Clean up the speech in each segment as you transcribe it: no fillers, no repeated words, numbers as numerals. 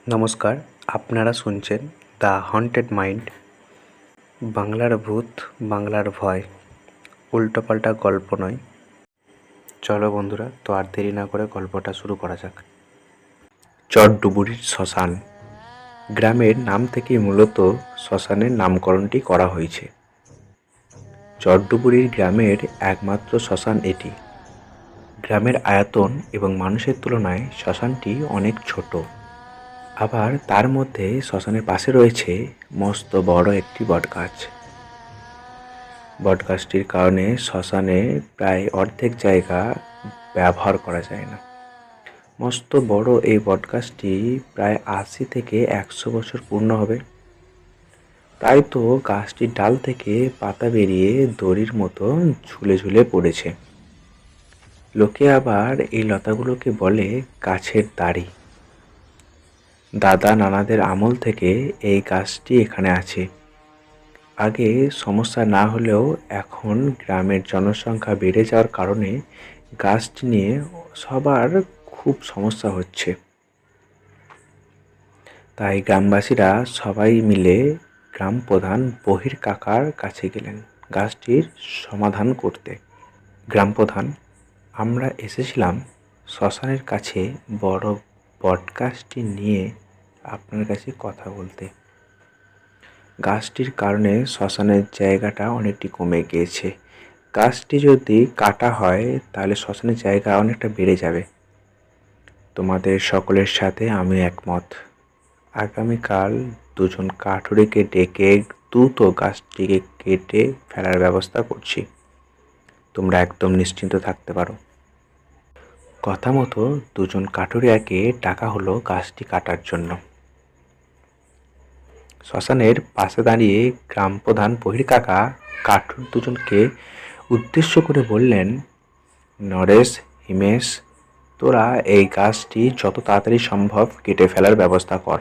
নমস্কার, আপনারা শুনছেন দ্য হন্টেড মাইন্ড। বাংলার ভূত, বাংলার ভয়, উল্টোপাল্টা গল্প নয়। চলো বন্ধুরা, তো আর দেরি না করে গল্পটা শুরু করা যাক। চরডুবুরির শ্মশান। গ্রামের নাম থেকেই মূলত শ্মশানের নামকরণটি করা হয়েছে। চরডুবুরির গ্রামের একমাত্র শ্মশান এটি। গ্রামের আয়তন এবং মানুষের তুলনায় শ্মশানটি অনেক ছোট। আবার তার মধ্যে শ্মশানের পাশে রয়েছে মস্ত বড় একটি বটগাছ। বটগাছটির কারণে শ্মশানে প্রায় অর্ধেক জায়গা ব্যবহার করা যায় না। মস্ত বড় এই বটগাছটি প্রায় ৮০ থেকে ১০০ বছর পূর্ণ হবে। তাই তো গাছটির ডাল থেকে পাতা বেরিয়ে দড়ির মতো ঝুলে ঝুলে পড়েছে। লোকে আবার এই লতাগুলোকে বলে গাছের দাড়ি। দাদা নানাদের আমল থেকে এই গাছটি এখানে আছে। আগে সমস্যা না হলেও এখন গ্রামের জনসংখ্যা বেড়ে যাওয়ার কারণে গাছটি নিয়ে সবার খুব সমস্যা হচ্ছে। তাই গ্রামবাসীরা সবাই মিলে গ্রাম প্রধান বহির কাকার কাছে গেলেন গাছটির সমাধান করতে। গ্রাম প্রধান, আমরা এসেছিলাম শ্মশানের কাছে বড় বটগাছটি নিয়ে আপনার কাছে কথা বলতে। গাছটির কারণে শ্মশানের জায়গাটা অনেকটি কমে গিয়েছে। গাছটি যদি কাটা হয় তাহলে শ্মশানের জায়গা অনেকটা বেড়ে যাবে। তোমাদের সকলের সাথে আমি একমত। আগামীকাল দুজন কাঠুরিকে ডেকে দ্রুত গাছটিকে কেটে ফেলার ব্যবস্থা করছি। তোমরা একদম নিশ্চিন্ত থাকতে পারো। কথা মতো দুজন কাঠুরিয়াকে ডাকা হলো গাছটি কাটার জন্য। শ্মশানের পাশে দাঁড়িয়ে গ্রাম প্রধান বহির কাকা কাঠুর দুজনকে উদ্দেশ্য করে বললেন, নরেশ, হিমেশ, তোরা এই গাছটি যত তাড়াতাড়ি সম্ভব কেটে ফেলার ব্যবস্থা কর।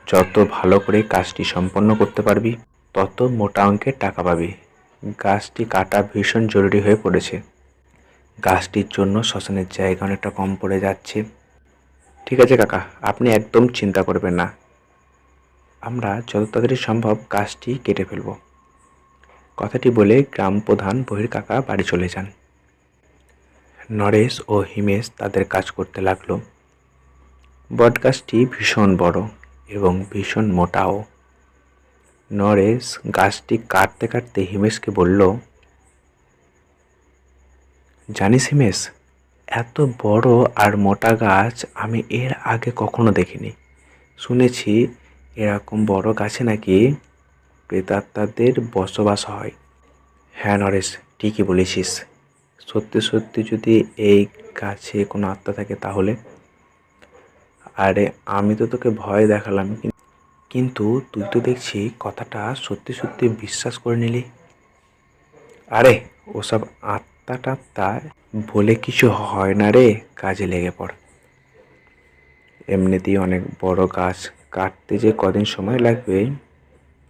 যত ভালো করে কাজটি সম্পন্ন করতে পারবি তত মোটা অঙ্কের টাকা পাবি। গাছটি কাটা ভীষণ জরুরি হয়ে পড়েছে। গাছটির জন্য শ্মশানের জায়গা অনেকটা কম পড়ে যাচ্ছে। ঠিক আছে কাকা, আপনি একদম চিন্তা করবেন না, আমরা যত তাড়াতাড়ি সম্ভব গাছটি কেটে ফেলব। কথাটি বলে গ্রাম প্রধান বহির কাকা বাড়ি চলে যান। নরেশ ও হিমেশ তাদের কাজ করতে লাগলো। বটগাছটি ভীষণ বড় এবং ভীষণ মোটাও। নরেশ গাছটি কাটতে কাটতে হিমেশকে বলল, জানিস হিমেশ, এত বড় আর মোটা গাছ আমি এর আগে কখনো দেখিনি। শুনেছি এরকম বড় গাছে নাকি প্রেতাত্মাদের বসবাস হয়। হ্যাঁ নরেশ, ঠিকই বলেছিস। সত্যি সত্যি যদি এই গাছে কোনো আত্মা থাকে তাহলে? আরে আমি তো তোকে ভয় দেখালাম, কিন্তু তুই তো দেখছি কথাটা সত্যি সত্যি বিশ্বাস করে নিলি। আরে ওসব আত্মা টাত্মা বলে কিছু হয় না রে, কাজে লেগে পড়। এমনিতেই অনেক বড় গাছ কাটতে যে কদিন সময় লাগবে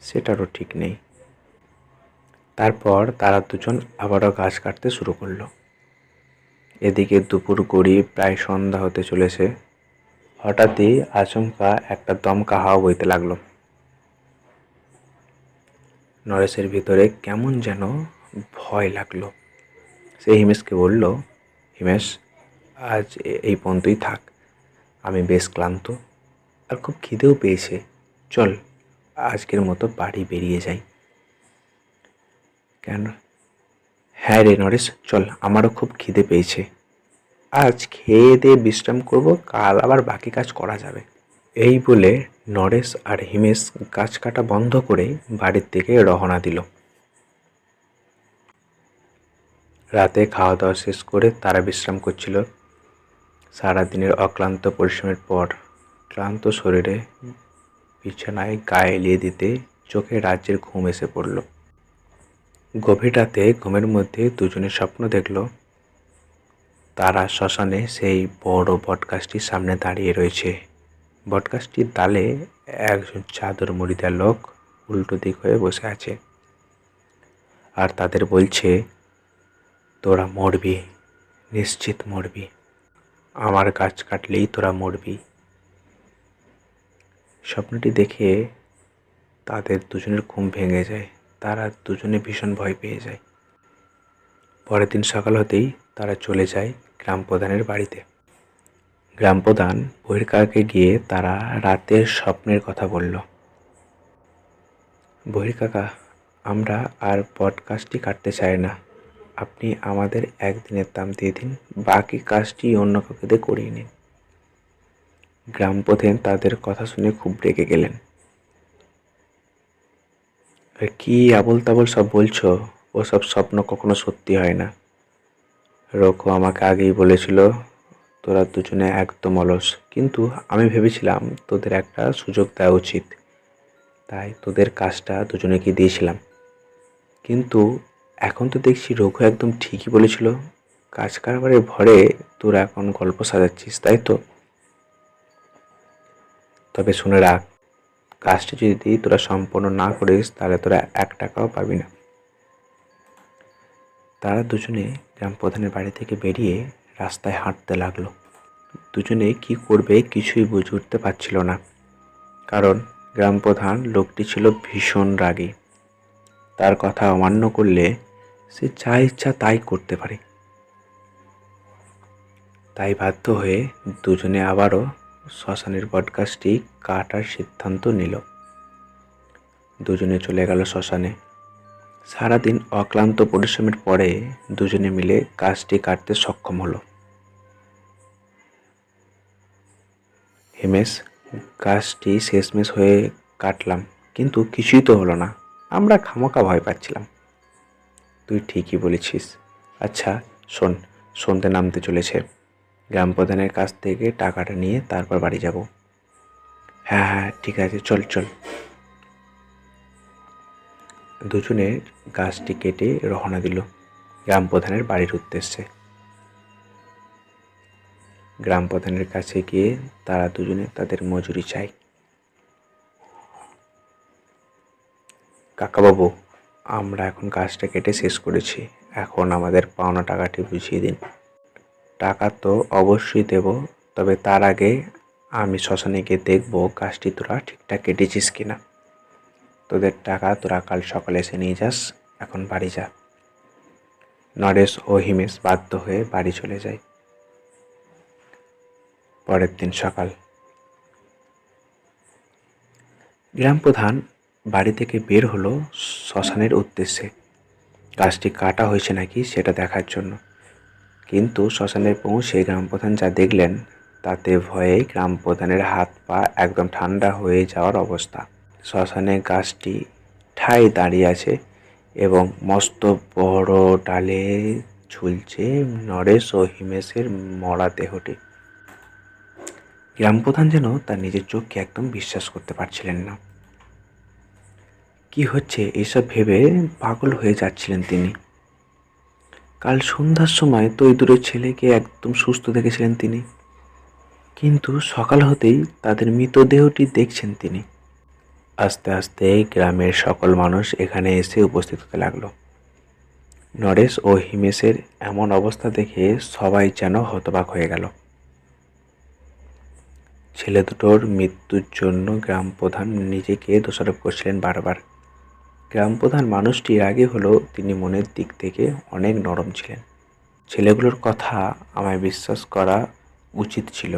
সেটারও ঠিক নেই। তারপর তারা দুজন আবারও গাছ কাটতে শুরু করলো। এদিকে দুপুর গড়িয়ে প্রায় সন্ধ্যা হতে চলেছে। হঠাৎই আচমকা একটা দমকা হাওয়া বইতে লাগলো। নরেশের ভিতরে কেমন যেন ভয় লাগলো। সে হিমেশকে বলল, হিমেশ, আজ এই পর্যন্তই থাক, আমি বেশ ক্লান্ত আর খুব খিদেও পেয়েছে। চল আজকের মতো বাড়ি বেরিয়ে যাই। কেন? হ্যাঁ রে নরেশ, চল, আমারও খুব খিদে পেয়েছে। আজ খেয়ে দিয়ে বিশ্রাম করব, কাল আবার বাকি কাজ করা যাবে। এই বলে নরেশ আর হিমেশ গাছ কাটা বন্ধ করে বাড়ির দিকে রওনা দিল। রাতে খাওয়া দাওয়া শেষ করে তারা বিশ্রাম করছিল। সারাদিনের অক্লান্ত পরিশ্রমের পর ক্লান্ত শরীরে বিছানায় গায়ে এলিয়ে দিতে চোখে রাজ্যের ঘুম এসে পড়ল। গভীর রাতে ঘুমের মধ্যে দুজনে স্বপ্ন দেখল তারা শ্মশানে সেই বড় বটগাছটির সামনে দাঁড়িয়ে রয়েছে। বটগাছটির ডালে একজন চাদর মুড়ি দেওয়া লোক উল্টো দিক হয়ে বসে আছে আর তাদের বলছে, তোরা মরবি, নিশ্চিত মরবি, আমার গাছ কাটলেই তোরা মরবি। স্বপ্নটি দেখে তাদের দুজনের ঘুম ভেঙে যায়। তারা দুজনে ভীষণ ভয় পেয়ে যায়। পরের দিন সকাল হতেই তারা চলে যায় গ্রাম প্রধানের বাড়িতে। গ্রাম প্রধান বহির্কাকে গিয়ে তারা রাতের স্বপ্নের কথা বলল। বহির্কাকা, আমরা আর বটগাছটি কাটতে চাই না। আপনি আমাদের একদিনের দাম দিয়ে দিন, বাকি কাজটি অন্য কাউকে দিয়ে করিয়ে নিন। গ্রাম প্রধান তাদের কথা শুনে খুব রেগে গেলেন। কি আবোল তাবোল সব বলছো? ওসব স্বপ্ন কখনো সত্যি হয় না। রঘু আমাকে আগেই বলেছিল তোরা দুজনে একদম অলস, কিন্তু আমি ভেবেছিলাম তোদের একটা সুযোগ দেওয়া উচিত, তাই তোদের কাজটা দুজনেকে দিয়েছিলাম। কিন্তু এখন তো দেখছি রঘু একদম ঠিকই বলেছিল। কাজ কারবারের ভরে তোরা এখন গল্প সাজাচ্ছিস, তাই তো? তবে শুনে রাখ, কাজটি যদি তোরা সম্পূর্ণ না করিস তাহলে তোরা 1 টাকাও পাবি না। তারা দুজনে গ্রাম প্রধানের বাড়ি থেকে বেরিয়ে রাস্তায় হাঁটতে লাগলো। দুজনে কি করবে কিছুই বুঝে উঠতে পারছিল না, কারণ গ্রাম প্রধান লোকটি ছিল ভীষণ রাগী। তার কথা অমান্য করলে সে যা ইচ্ছা তাই করতে পারে। তাই বাধ্য হয়ে দুজনে আবারও শ্মশানের বটগাছটি কাটার সিদ্ধান্ত নিল। দুজনে চলে গেল শ্মশানে। সারাদিন অক্লান্ত পরিশ্রমের পরে দুজনে মিলে গাছটি কাটতে সক্ষম হলো। হিমেশ, গাছটি শেষমেশ হয়ে কাটলাম, কিন্তু কিছুই তো হলো না। আমরা খামোকা ভয় পাচ্ছিলাম। তুই ঠিকই বলেছিস। আচ্ছা শোন, সন্ধে নামতে চলেছে। গ্রাম প্রধানের কাছ থেকে টাকাটা নিয়ে তারপর বাড়ি যাব। হ্যাঁ হ্যাঁ ঠিক আছে, চল চল। দুজনে গাছটি কেটে রওনা দিল গ্রাম প্রধানের বাড়ির উদ্দেশ্যে। গ্রাম প্রধানের কাছে গিয়ে তারা দুজনে তাদের মজুরি চায়। কাকাবাবু, আমরা এখন গাছটা কেটে শেষ করেছি, এখন আমাদের পাওনা টাকাটি বুঝিয়ে দিন। টাকা তো অবশ্যই দেব, তবে তার আগে আমি শ্মশানে গিয়ে দেখবো গাছটি তোরা ঠিকঠাক কেটেছিস কিনা। তোদের টাকা তোরা কাল সকালে এসে নিয়ে যাস, এখন বাড়ি যা। নরেশ ও হিমেশ বাধ্য হয়ে বাড়ি চলে যায়। পরের দিন সকাল। গ্রাম প্রধান বাড়ি থেকে বের হলো শ্মশানের উদ্দেশ্যে, গাছটি কাটা হয়েছে নাকি সেটা দেখার জন্য। কিন্তু শ্মশানে পৌঁছে গ্রাম প্রধান যা দেখলেন তাতে ভয়ে গ্রাম প্রধানের হাত পা একদম ঠান্ডা হয়ে যাওয়ার অবস্থা। শ্মশানে গাছটি ঠায় দাঁড়িয়ে আছে এবং মস্ত বড় ডালে ঝুলছে নরেশ ও হিমেশের মরা দেহটি। গ্রাম প্রধান যেন তার নিজের চোখকে একদম বিশ্বাস করতে পারছিলেন না। কি হচ্ছে এসব ভেবে পাগল হয়ে যাচ্ছিলেন তিনি। কাল সন্ধ্যার সময় তো ওই দূরের ছেলেকে একদম সুস্থ দেখেছিলেন তিনি, কিন্তু সকাল হতেই তাদের মৃতদেহটি দেখছেন তিনি। আস্তে আস্তে গ্রামের সকল মানুষ এখানে এসে উপস্থিত হতে লাগলো। নরেশ ও হিমেশের এমন অবস্থা দেখে সবাই যেন হতবাক হয়ে গেল। ছেলে দুটোর মৃত্যুর জন্য গ্রাম প্রধান নিজেকে দোষারোপ করছিলেন বারবার। গ্রাম প্রধান মানুষটি আগে হলেও তিনি মনের দিক থেকে অনেক নরম ছিলেন। ছেলেগুলোর কথা আমায় বিশ্বাস করা উচিত ছিল।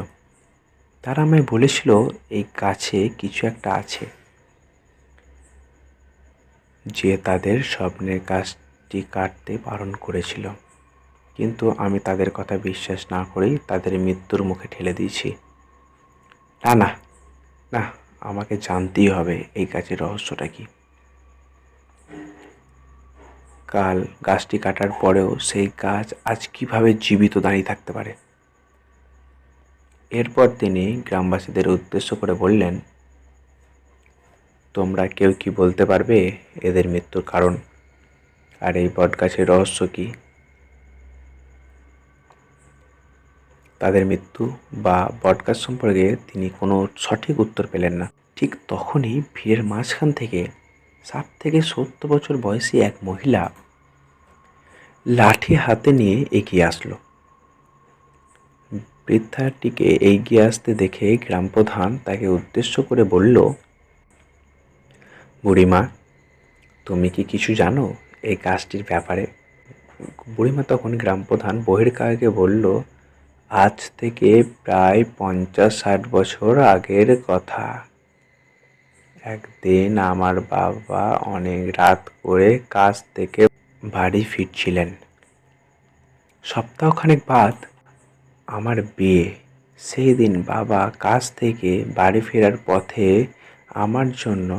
তারা আমায় বলেছিল এই গাছে কিছু একটা আছে, যে তাদের স্বপ্নের গাছটি কাটতে বারণ করেছিল। কিন্তু আমি তাদের কথা বিশ্বাস না করেই তাদের মৃত্যুর মুখে ঠেলে দিয়েছি। না না না, আমাকে জানতেই হবে এই গাছের রহস্যটা কি। কাল গাছটি কাটার পরেও সেই গাছ আজ কিভাবে জীবিত দাঁড়িয়ে থাকতে পারে। এরপর তিনি গ্রামবাসীদের উদ্দেশ্য করে বললেন, তোমরা কেউ কি বলতে পারবে এদের মৃত্যুর কারণ আর এই বটগাছের রহস্য কি? তাদের মৃত্যু বা বটগাছ সম্পর্কে তিনি কোনো সঠিক উত্তর পেলেন না। ঠিক তখনই ভিড়ের মাঝখান থেকে 60 থেকে 70 বছর বয়সী এক মহিলা লাঠি হাতে নিয়ে এগিয়ে আসলো। বৃদ্ধাটিকে এগিয়ে আসতে দেখে গ্রামপ্রধান তাকে উদ্দেশ্য করে বলল, বুড়িমা, তুমি কি কিছু জানো এই গাছটির ব্যাপারে? বুড়িমা তখন গ্রামপ্রধান বহির্কাকাকে বলল, আজ থেকে প্রায় 50-60 বছর আগের কথা। একদিন আমার বাবা অনেক রাত করে কাজ থেকে বাড়ি ফিরছিলেন। সপ্তাহখানেক বাদ আমার বিয়ে। সেই দিন বাবা কাজ থেকে বাড়ি ফেরার পথে আমার জন্য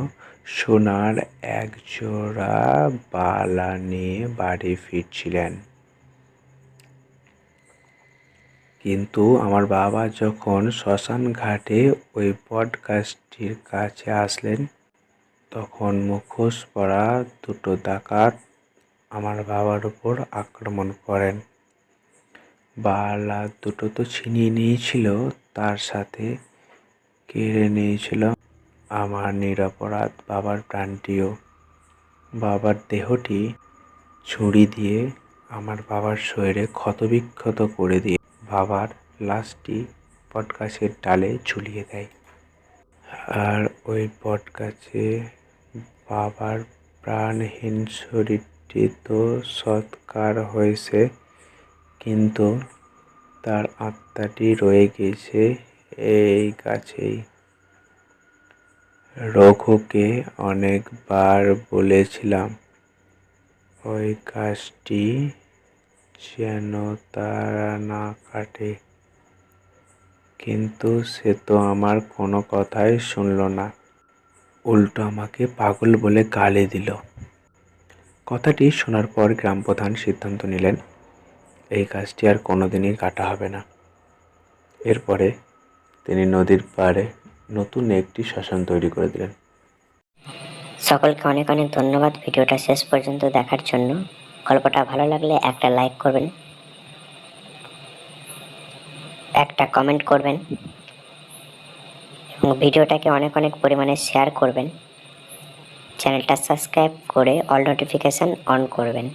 সোনার একজোড়া বালা নিয়ে বাড়ি ফিরছিলেন। কিন্তু আমার বাবা যখন শ্মশান ঘাটে ওই বট গাছটির কাছে আসলেন, তখন মুখোশ পরা দুটো ডাকাত আমার বাবার উপর আক্রমণ করেন। বালা দুটো তো ছিনিয়ে নিয়েছিল, তার সাথে কেড়ে নিয়েছিল আমার নিরপরাধ বাবার প্রাণটিও। বাবার দেহটি ছুরি দিয়ে আমার বাবার শরীরে ক্ষতবিক্ষত করে দিয়ে বাবার লাশটি বটগাছের ডালে ঝুলিয়ে দেয়। আর ওই বটগাছে বাবার প্রাণহীন শরীরটি তো সৎকার হয়েছে, কিন্তু তার আত্মাটি রয়ে গেছে এই গাছেই। রঘুকে অনেকবার বলেছিলাম ওই গাছটি যেন তারা না কাটে, কিন্তু সে তো আমার কোনো কথাই শুনল না, উল্টো আমাকে পাগল বলে গালি দিল। কথাটি শোনার পর গ্রামপ্রধান সিদ্ধান্ত নিলেন এই গাছটি আর কোনোদিনই কাটা হবে না। এরপরে তিনি নদীর পাড়ে নতুন একটি শ্মশান তৈরি করে দিলেন। সকলকে অনেক অনেক ধন্যবাদ ভিডিওটা শেষ পর্যন্ত দেখার জন্য। গল্পটা ভালো লাগলে একটা লাইক করবেন, একটা কমেন্ট করবেন এবং ভিডিওটাকে অনেক অনেক পরিমাণে শেয়ার করবেন। চ্যানেলটা সাবস্ক্রাইব করে অল নোটিফিকেশান অন করবেন।